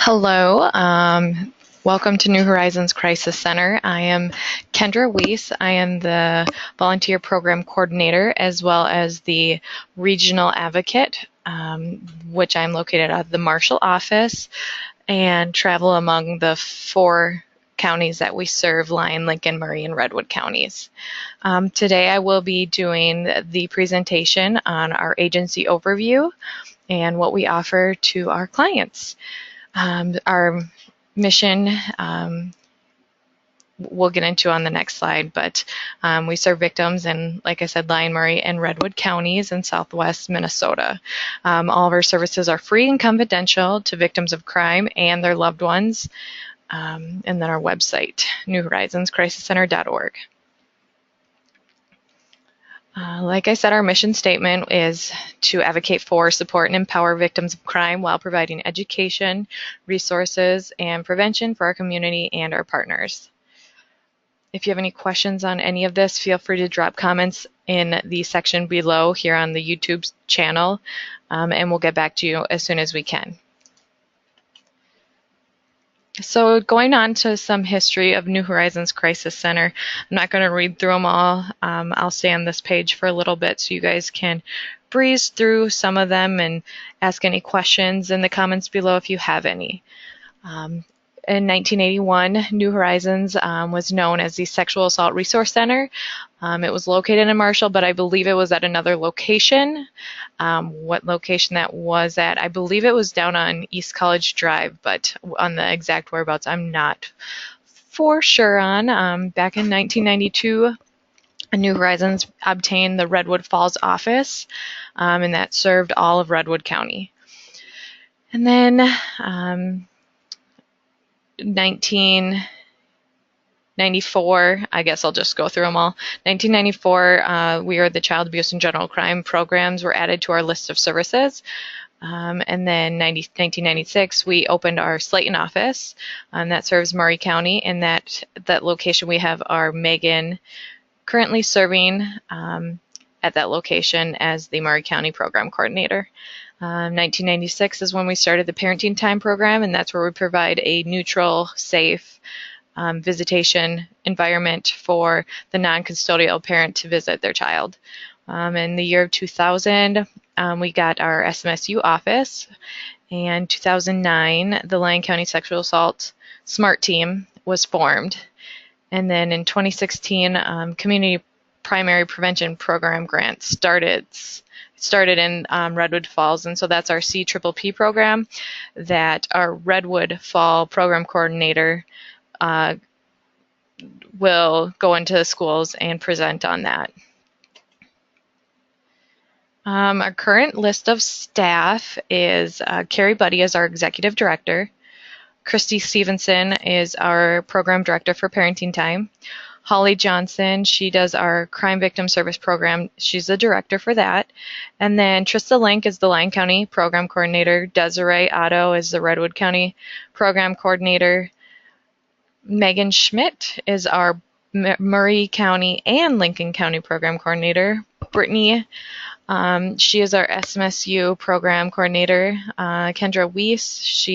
Hello, welcome to New Horizons Crisis Center. I am Kendra Weiss. I am the volunteer program coordinator as well as the regional advocate, which I'm located at the Marshall office and travel among the 4 counties that we serve, Lyon, Lincoln, Murray, and Redwood counties. Today I will be doing the presentation on our agency overview and what we offer to our clients. Our mission, we'll get into on the next slide, but we serve victims in, like I said, Lyon, Murray, and Redwood counties in southwest Minnesota. All of our services are free and confidential to victims of crime and their loved ones. And then our website, newhorizonscrisiscenter.org. Like I said, our mission statement is to advocate for, support, and empower victims of crime while providing education, resources, and prevention for our community and our partners. If you have any questions on any of this, feel free to drop comments in the section below here on the YouTube channel, and we'll get back to you as soon as we can. So going on to some history of New Horizons Crisis Center, I'm not going to read through them all. I'll stay on this page for a little bit so you guys can breeze through some of them and ask any questions in the comments below if you have any. In 1981, New Horizons was known as the Sexual Assault Resource Center. It was located in Marshall, but I believe it was at another location. What location that was at, I believe it was down on East College Drive, but on the exact whereabouts, I'm not for sure on. Back in 1992, New Horizons obtained the Redwood Falls office, and that served all of Redwood County. And then 1994, I guess I'll just go through them all. 1994, we are the Child Abuse and General Crime programs were added to our list of services. And then 1996, we opened our Slayton office that serves Murray County. And that location we have our Megan currently serving at that location as the Murray County Program Coordinator. 1996 is when we started the Parenting Time program, and that's where we provide a neutral, safe visitation environment for the non-custodial parent to visit their child. In the year of 2000, we got our SMSU office, and 2009, the Lyon County Sexual Assault SMART Team was formed. And then in 2016, Community Primary Prevention Program grant started in Redwood Falls, and so that's our CPPP program that our Redwood Fall Program Coordinator will go into schools and present on that. Our current list of staff is Carrie Buddy is our Executive Director. Christy Stevenson is our Program Director for Parenting Time. Holly Johnson, she does our Crime Victim Service Program. She's the director for that. And then Trista Link is the Lyon County Program Coordinator. Desiree Otto is the Redwood County Program Coordinator. Megan Schmidt is our Murray County and Lincoln County Program Coordinator. Brittany, she is our SMSU Program Coordinator. Kendra Weiss,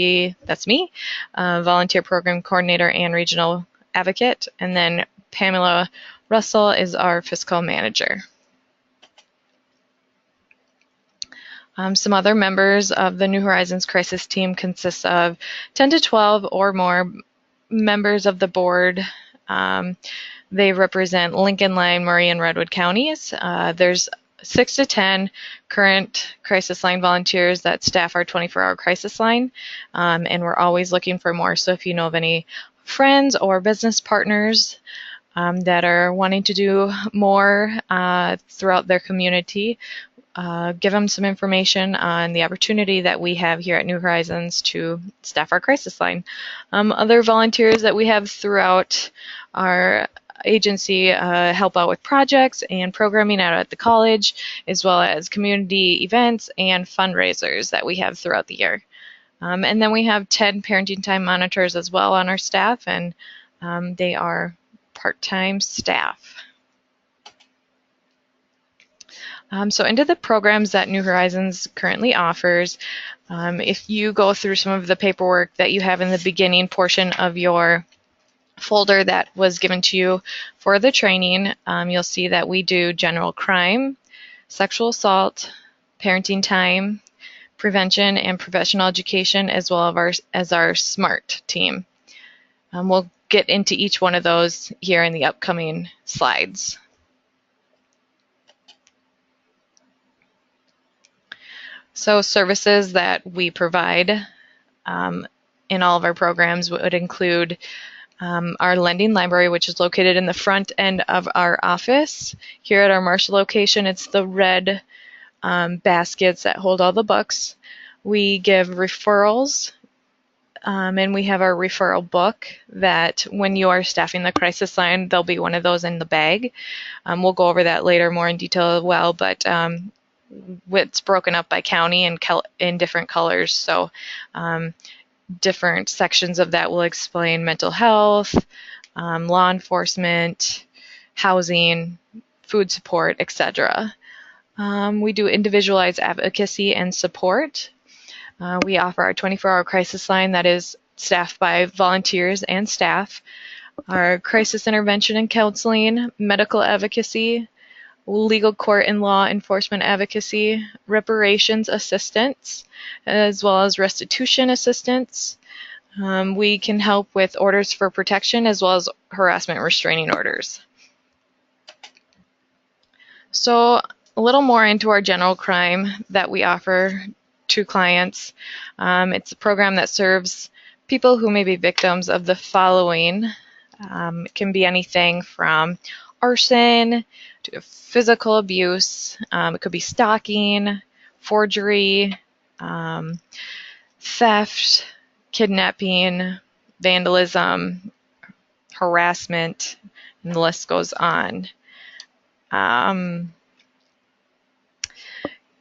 that's me, Volunteer Program Coordinator and Regional Advocate. And then Pamela Russell is our Fiscal Manager. Some other members of the New Horizons Crisis Team consist of 10 to 12 or more members of the board. They represent Lincoln, Lyon, Murray, and Redwood counties. There's 6 to 10 current crisis line volunteers that staff our 24-hour crisis line, and we're always looking for more. So if you know of any friends or business partners that are wanting to do more throughout their community, give them some information on the opportunity that we have here at New Horizons to staff our crisis line. Other volunteers that we have throughout our agency help out with projects and programming out at the college, as well as community events and fundraisers that we have throughout the year. And then we have 10 parenting time monitors as well on our staff, and they are part-time staff. So into the programs that New Horizons currently offers, if you go through some of the paperwork that you have in the beginning portion of your folder that was given to you for the training, you'll see that we do general crime, sexual assault, parenting time, prevention, and professional education, as well as our SMART team. We'll get into each one of those here in the upcoming slides. So services that we provide in all of our programs would include our lending library, which is located in the front end of our office. Here at our Marshall location, it's the red baskets that hold all the books. We give referrals, and we have our referral book that when you are staffing the crisis line, there'll be one of those in the bag. We'll go over that later more in detail as well, but it's broken up by county and in different colors. So different sections of that will explain mental health, law enforcement, housing, food support, etc. We do individualized advocacy and support. We offer our 24-hour crisis line that is staffed by volunteers and staff, our crisis intervention and counseling, medical advocacy, legal court and law enforcement advocacy, reparations assistance, as well as restitution assistance. We can help with orders for protection as well as harassment restraining orders. So a little more into our general crime that we offer to clients. It's a program that serves people who may be victims of the following. It can be anything from arson to physical abuse. It could be stalking, forgery, theft, kidnapping, vandalism, harassment, and the list goes on.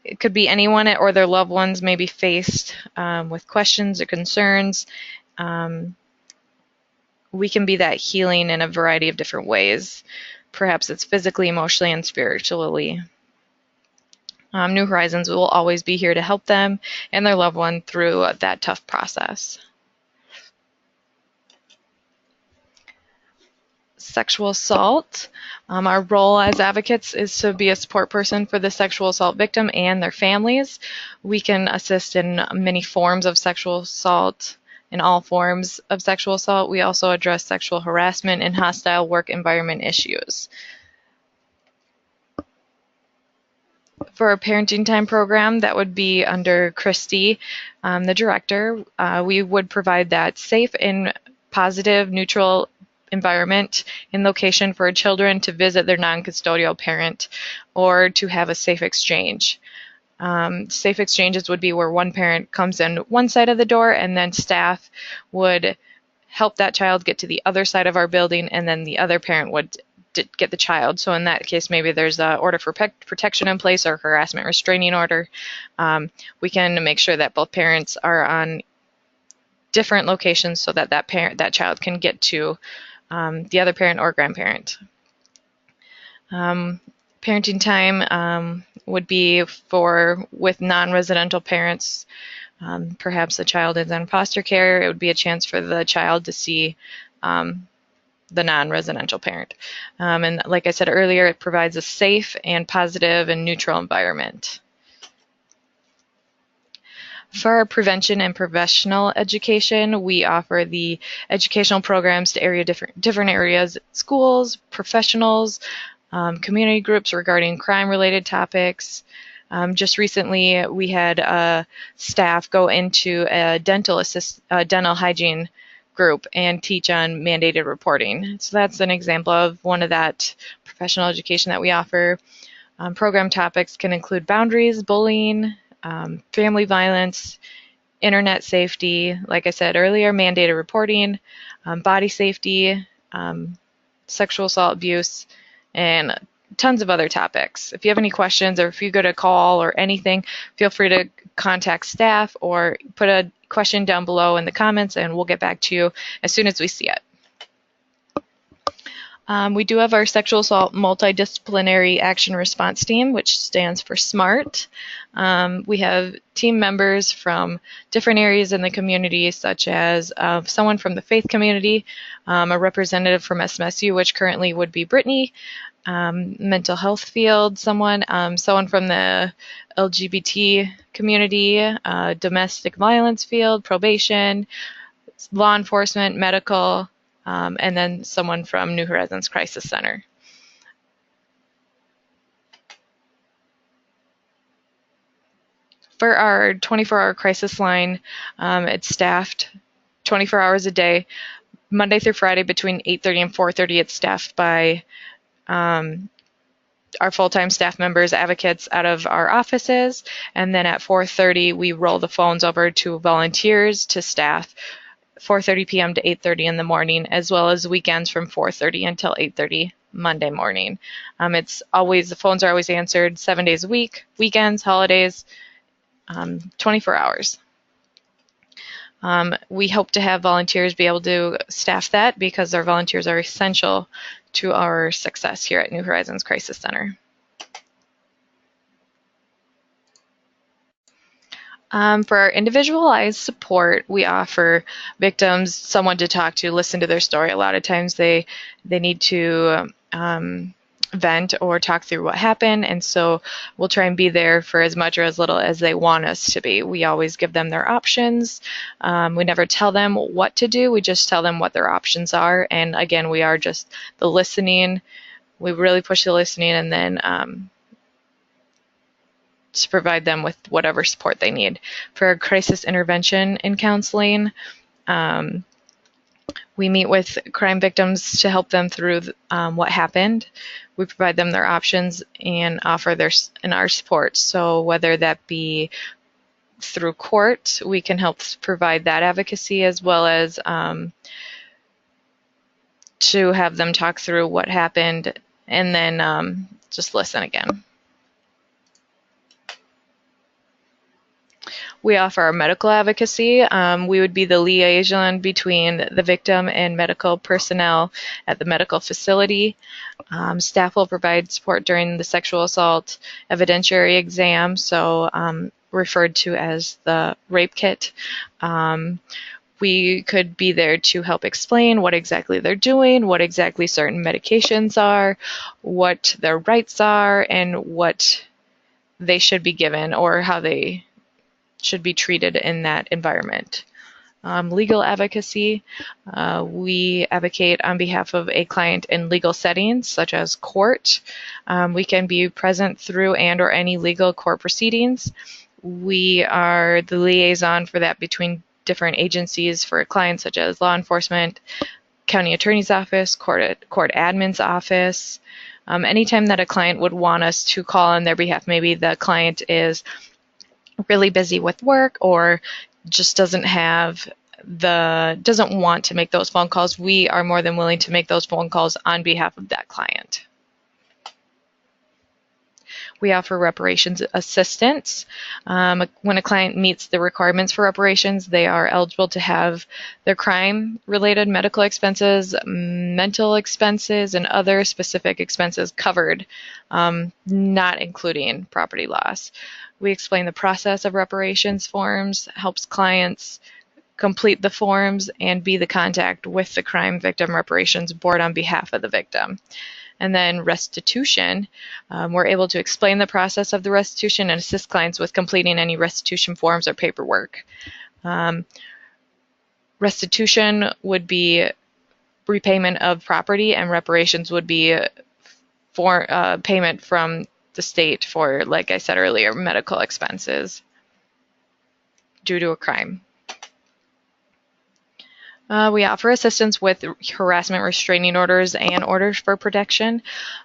It could be anyone or their loved ones may be faced with questions or concerns. We can be that healing in a variety of different ways. Perhaps it's physically, emotionally, and spiritually. New Horizons will always be here to help them and their loved one through that tough process. Sexual assault. Our role as advocates is to be a support person for the sexual assault victim and their families. We can assist in many forms of sexual assault, in all forms of sexual assault. We also address sexual harassment and hostile work environment issues. For our parenting time program, that would be under Christy, the director. We would provide that safe and positive, neutral environment and location for children to visit their non-custodial parent or to have a safe exchange. Safe exchanges would be where one parent comes in one side of the door and then staff would help that child get to the other side of our building, and then the other parent would get the child. So in that case, maybe there's an order for protection in place or harassment restraining order. We can make sure that both parents are on different locations so that that child can get to the other parent or grandparent. Parenting time would be with non-residential parents. Perhaps the child is in foster care. It would be a chance for the child to see the non-residential parent. And like I said earlier, it provides a safe and positive and neutral environment. For our prevention and professional education, we offer the educational programs to different areas, schools, professionals, community groups regarding crime-related topics. Just recently, we had staff go into a dental hygiene group and teach on mandated reporting. So that's an example of one of that professional education that we offer. Program topics can include boundaries, bullying, family violence, internet safety, like I said earlier, mandated reporting, body safety, sexual assault, abuse, and tons of other topics. If you have any questions or if you get a call or anything, feel free to contact staff or put a question down below in the comments and we'll get back to you as soon as we see it. We do have our Sexual Assault Multidisciplinary Action Response Team, which stands for SMART. We have team members from different areas in the community, such as someone from the faith community, a representative from SMSU, which currently would be Brittany, mental health field, someone from the LGBT community, domestic violence field, probation, law enforcement, medical, and then someone from New Horizons Crisis Center. For our 24-hour crisis line, it's staffed 24 hours a day, Monday through Friday between 8:30 and 4:30. It's staffed by our full-time staff members, advocates out of our offices, and then at 4:30 we roll the phones over to volunteers to staff 4:30 p.m. to 8:30 in the morning, as well as weekends from 4:30 until 8:30 Monday morning. The phones are always answered 7 days a week, weekends, holidays, 24 hours. We hope to have volunteers be able to staff that because our volunteers are essential to our success here at New Horizons Crisis Center. For our individualized support, we offer victims someone to talk to, listen to their story. A lot of times they need to vent or talk through what happened, and so we'll try and be there for as much or as little as they want us to be. We always give them their options. We never tell them what to do, we just tell them what their options are, and again, we are just the listening. We really push the listening, and then to provide them with whatever support they need. For crisis intervention and counseling, we meet with crime victims to help them through what happened. We provide them their options and offer our support. So whether that be through court, we can help provide that advocacy, as well as to have them talk through what happened and then just listen again. We offer our medical advocacy. We would be the liaison between the victim and medical personnel at the medical facility. Staff will provide support during the sexual assault evidentiary exam, so referred to as the rape kit. We could be there to help explain what exactly they're doing, what exactly certain medications are, what their rights are, and what they should be given or how they should be treated in that environment. Legal advocacy, we advocate on behalf of a client in legal settings such as court. We can be present through and or any legal court proceedings. We are the liaison for that between different agencies for clients such as law enforcement, county attorney's office, court admin's office. Anytime that a client would want us to call on their behalf, maybe the client is really busy with work or just doesn't want to make those phone calls, we are more than willing to make those phone calls on behalf of that client. We offer reparations assistance. When a client meets the requirements for reparations, they are eligible to have their crime-related medical expenses, mental expenses, and other specific expenses covered, not including property loss. We explain the process of reparations forms, helps clients complete the forms, and be the contact with the Crime Victim Reparations Board on behalf of the victim. And then restitution, we're able to explain the process of the restitution and assist clients with completing any restitution forms or paperwork. Restitution would be repayment of property, and reparations would be for payment from the state for, like I said earlier, medical expenses due to a crime. We offer assistance with harassment restraining orders and orders for protection.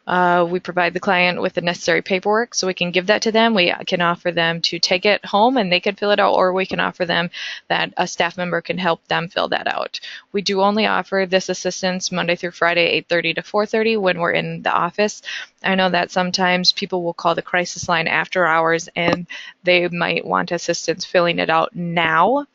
We provide the client with the necessary paperwork, so we can give that to them. We can offer them to take it home and they can fill it out, or we can offer them that a staff member can help them fill that out. We do only offer this assistance Monday through Friday, 8:30 to 4:30 when we're in the office. I know that sometimes people will call the crisis line after hours and they might want assistance filling it out now.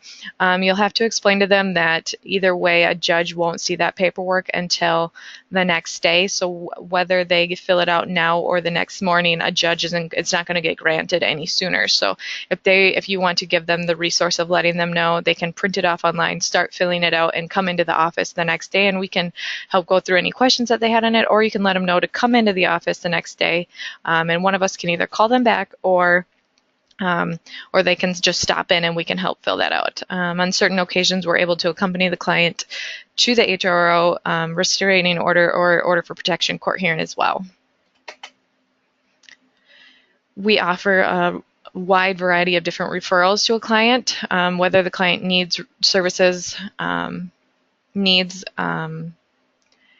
You'll have to explain to them that either either way, a judge won't see that paperwork until the next day. So whether they fill it out now or the next morning, a judge it's not going to get granted any sooner. So if you want to give them the resource of letting them know, they can print it off online, start filling it out, and come into the office the next day, and we can help go through any questions that they had on it, or you can let them know to come into the office the next day, and one of us can either call them back or they can just stop in and we can help fill that out. On certain occasions, we're able to accompany the client to the HRO, restraining order or order for protection court hearing as well. We offer a wide variety of different referrals to a client, whether the client needs services,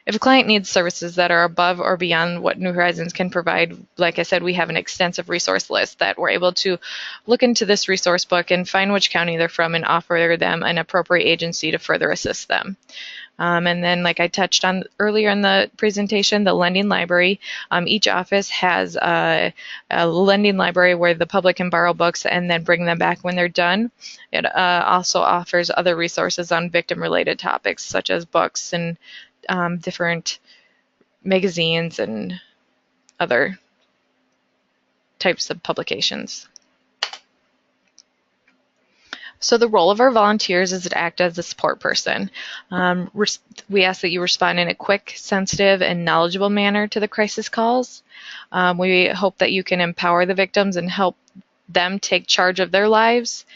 if a client needs services that are above or beyond what New Horizons can provide, like I said, we have an extensive resource list that we're able to look into this resource book and find which county they're from and offer them an appropriate agency to further assist them. And then, like I touched on earlier in the presentation, the lending library. Each office has a lending library where the public can borrow books and then bring them back when they're done. It also offers other resources on victim-related topics, such as books and different magazines and other types of publications. So the role of our volunteers is to act as a support person. We ask that you respond in a quick, sensitive, and knowledgeable manner to the crisis calls. We hope that you can empower the victims and help them take charge of their lives.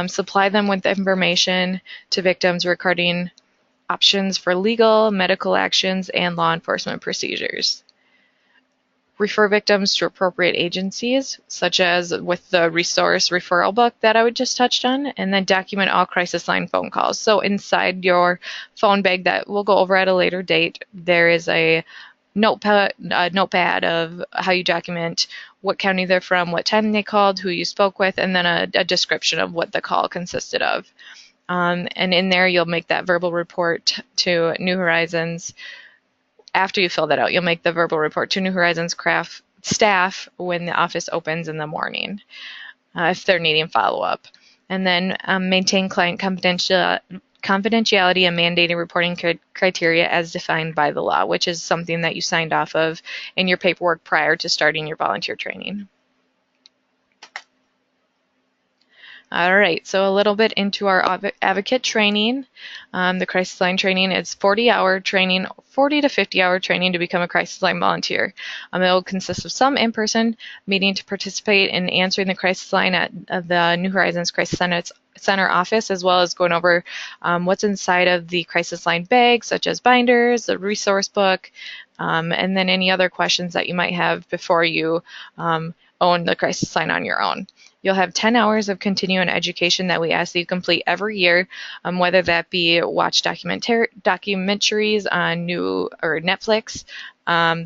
Supply them with information to victims regarding options for legal, medical actions, and law enforcement procedures. Refer victims to appropriate agencies, such as with the resource referral book that I just touched on, and then document all crisis line phone calls. So inside your phone bag that we'll go over at a later date, there is a notepad of how you document what county they're from, what time they called, who you spoke with, and then a description of what the call consisted of. And in there, you'll make that verbal report to New Horizons. After you fill that out, you'll make the verbal report to New Horizons craft staff when the office opens in the morning, if they're needing follow-up. And then maintain client confidentiality and mandated reporting criteria as defined by the law, which is something that you signed off of in your paperwork prior to starting your volunteer training. All right, so a little bit into our advocate training. The crisis line training is 40-hour training, 40 to 50-hour training to become a crisis line volunteer. It will consist of some in-person meeting to participate in answering the crisis line at the New Horizons Crisis Center office, as well as going over what's inside of the crisis line bag, such as binders, the resource book, and then any other questions that you might have before you own the crisis line on your own. You'll have 10 hours of continuing education that we ask that you complete every year, whether that be watch documentaries on Netflix.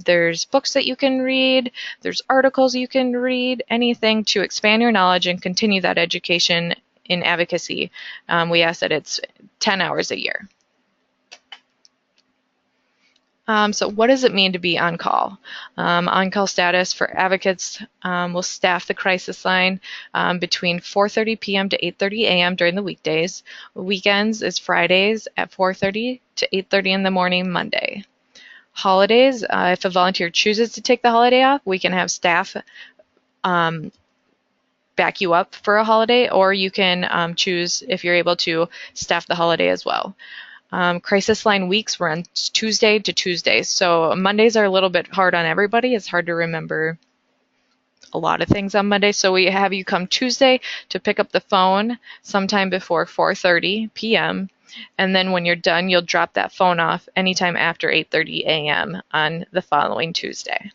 There's books that you can read, there's articles you can read, anything to expand your knowledge and continue that education in advocacy. We ask that it's 10 hours a year. So what does it mean to be on call? On-call status for advocates will staff the crisis line between 4:30 p.m. to 8:30 a.m. during the weekdays. Weekends is Fridays at 4:30 to 8:30 in the morning Monday. Holidays, if a volunteer chooses to take the holiday off, we can have staff back you up for a holiday, or you can choose, if you're able to, staff the holiday as well. Crisis line weeks run Tuesday to Tuesday, so Mondays are a little bit hard on everybody. It's hard to remember a lot of things on Monday, so we have you come Tuesday to pick up the phone sometime before 4:30 p.m., and then when you're done, you'll drop that phone off anytime after 8:30 a.m. on the following Tuesday.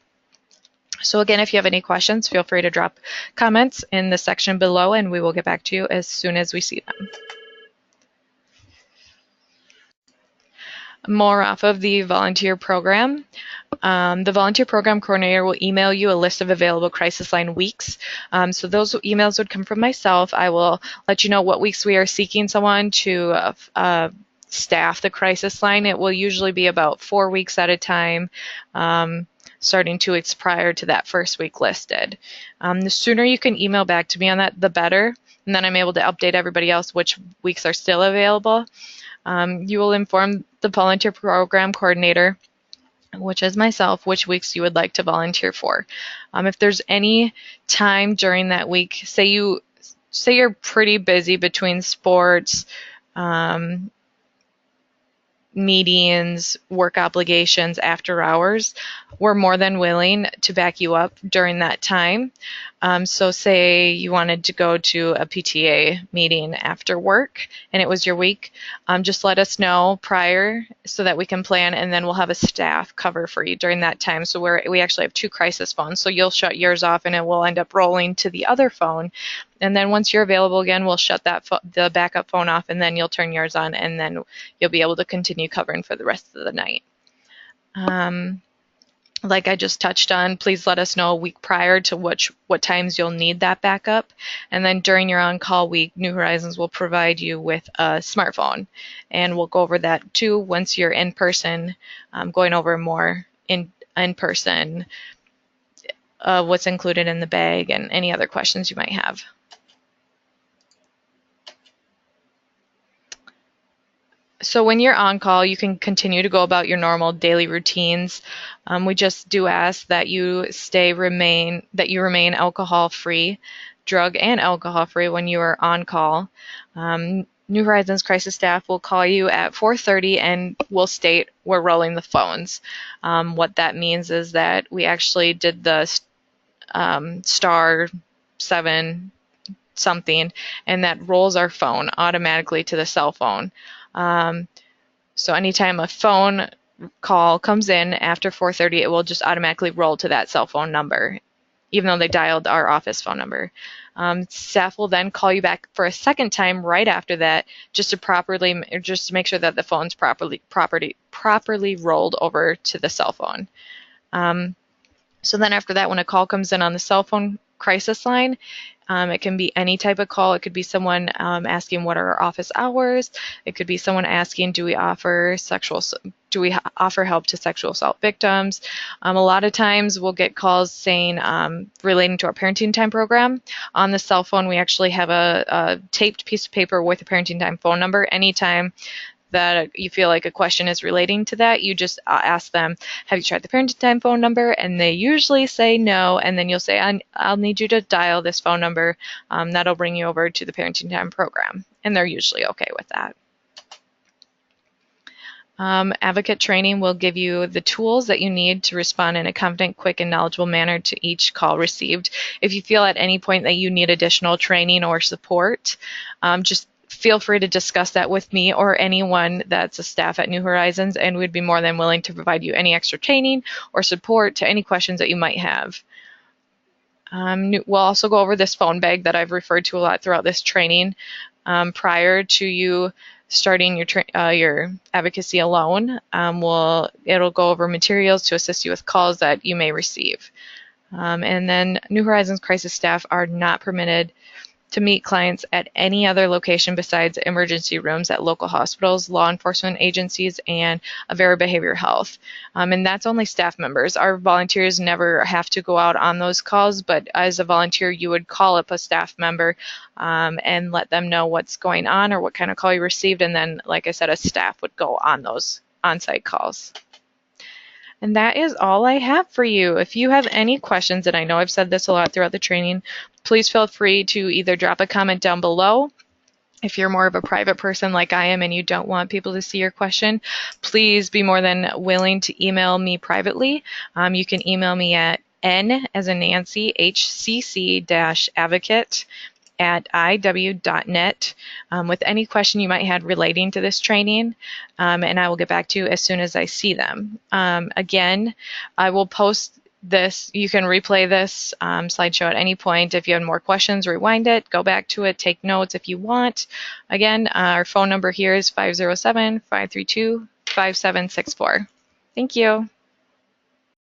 So again, if you have any questions, feel free to drop comments in the section below, and we will get back to you as soon as we see them. More off of the volunteer program. The volunteer program coordinator will email you a list of available crisis line weeks. So those emails would come from myself. I will let you know what weeks we are seeking someone to staff the crisis line. It will usually be about 4 weeks at a time, starting 2 weeks prior to that first week listed. The sooner you can email back to me on that, the better. and then I'm able to update everybody else which weeks are still available. You will inform the volunteer program coordinator, which is myself, which weeks you would like to volunteer for. If there's any time during that week, say you're pretty busy between sports, meetings, work obligations, after hours, we're more than willing to back you up during that time. So say you wanted to go to a PTA meeting after work and it was your week, just let us know prior so that we can plan, and then we'll have a staff cover for you during that time. So we actually have 2 crisis phones, so you'll shut yours off and it will end up rolling to the other phone. And then once you're available again, we'll shut the backup phone off, and then you'll turn yours on, and then you'll be able to continue covering for the rest of the night. Like I just touched on, please let us know a week prior to what times you'll need that backup. And then during your on-call week, New Horizons will provide you with a smartphone. And we'll go over that too once you're in person, going over more in person, what's included in the bag and any other questions you might have. So when you're on call, you can continue to go about your normal daily routines. We just do ask that you remain alcohol-free, drug and alcohol-free when you are on call. New Horizons crisis staff will call you at 4:30 and will state we're rolling the phones. What that means is that we actually did the *7 something, and that rolls our phone automatically to the cell phone. So anytime a phone call comes in after 4:30, it will just automatically roll to that cell phone number, even though they dialed our office phone number. Staff will then call you back for a second time right after that, just to make sure that the phone's properly rolled over to the cell phone. So then after that, when a call comes in on the cell phone crisis line, it can be any type of call. It could be someone asking what are our office hours. It could be someone asking, do we offer help to sexual assault victims? A lot of times we'll get calls saying relating to our parenting time program. On the cell phone, we actually have a taped piece of paper with a parenting time phone number. Anytime that you feel like a question is relating to that, you just ask them, have you tried the parenting time phone number? And they usually say no, and then you'll say, I'll need you to dial this phone number. That'll bring you over to the parenting time program, and they're usually okay with that. Advocate training will give you the tools that you need to respond in a confident, quick, and knowledgeable manner to each call received. If you feel at any point that you need additional training or support, just feel free to discuss that with me or anyone that's a staff at New Horizons, and we'd be more than willing to provide you any extra training or support to any questions that you might have. We'll also go over this phone bag that I've referred to a lot throughout this training. Prior to you starting your advocacy alone, it'll go over materials to assist you with calls that you may receive. And then New Horizons crisis staff are not permitted to meet clients at any other location besides emergency rooms at local hospitals, law enforcement agencies, and Avera Behavioral Health. And that's only staff members. Our volunteers never have to go out on those calls, but as a volunteer, you would call up a staff member and let them know what's going on or what kind of call you received, and then, like I said, a staff would go on those on-site calls. And that is all I have for you. If you have any questions, and I know I've said this a lot throughout the training, please feel free to either drop a comment down below. If you're more of a private person like I am and you don't want people to see your question, please be more than willing to email me privately. You can email me at N as in Nancy, HCC-advocate at iw.net with any question you might have relating to this training, and I will get back to you as soon as I see them. Again, I will post this. You can replay this slideshow at any point. If you have more questions, rewind it, go back to it, take notes if you want. Again, our phone number here is 507-532-5764. Thank you.